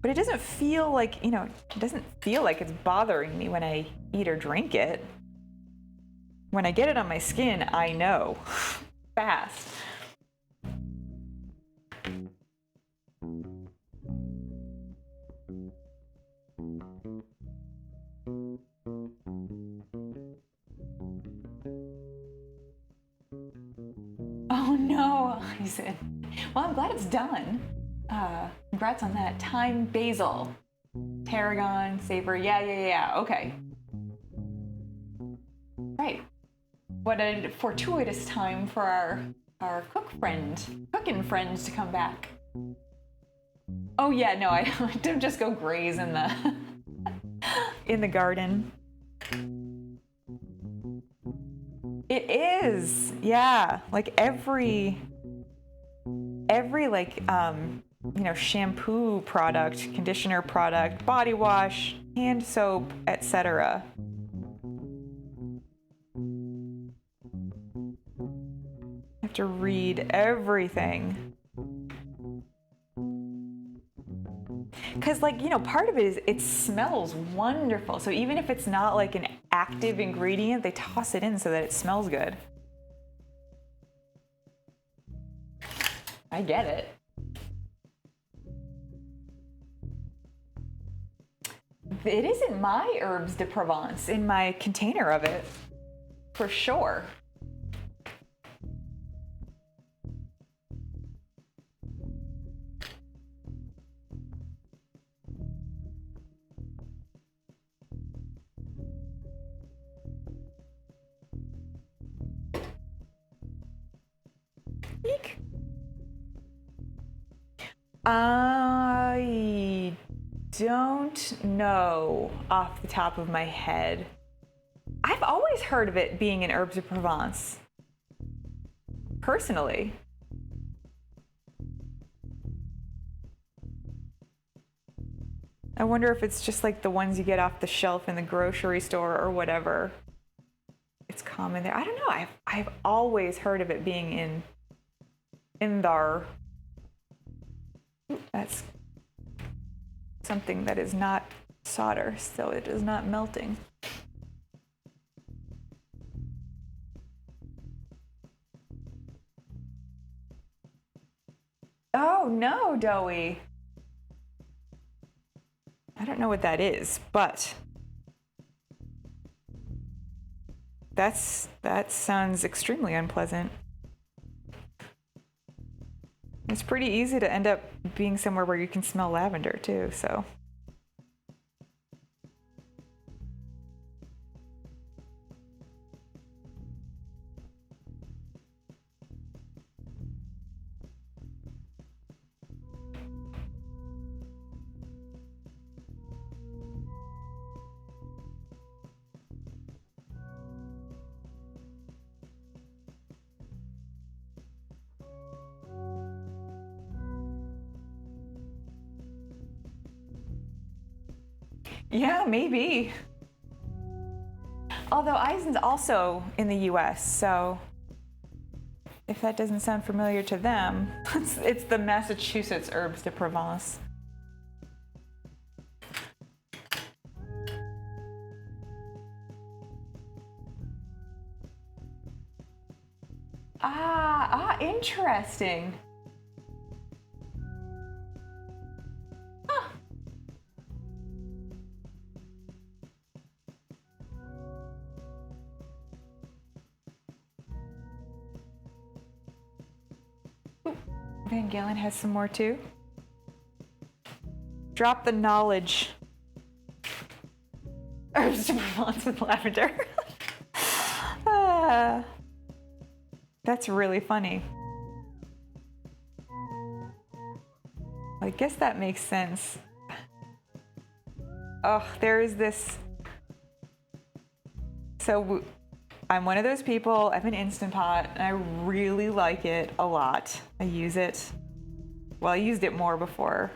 But it doesn't feel like, it doesn't feel like it's bothering me when I eat or drink it. When I get it on my skin, I know. Fast. Oh no, I said. Well, I'm glad it's done. Congrats on that. Thyme basil. Tarragon, savory. Yeah. Okay. Right. What a fortuitous time for our cooking friends to come back. Oh yeah, no, I don't just go graze in the in the garden. It is, yeah. Like every like shampoo product, conditioner product, body wash, hand soap, etc. I have to read everything. Because part of it is it smells wonderful. So even if it's not like an active ingredient, they toss it in so that it smells good. I get it. It isn't my herbes de Provence in my container of it, for sure. Eek. I don't know off the top of my head. I've always heard of it being an herbes de Provence, personally. I wonder if it's just like the ones you get off the shelf in the grocery store or whatever. It's common there. I don't know. I've always heard of it being in there. That's something that is not solder, so it is not melting. Oh no, Doughy. I don't know what that is, but that sounds extremely unpleasant. It's pretty easy to end up being somewhere where you can smell lavender too, so. Yeah, maybe. Although Eisen's also in the US, so if that doesn't sound familiar to them, it's the Massachusetts Herbes de Provence. Interesting. Van Galen has some more too. Drop the knowledge. Herbes de Provence with lavender. That's really funny. I guess that makes sense. Oh, there is this. So I'm one of those people, I have an Instant Pot, and I really like it a lot. I use it. Well, I used it more before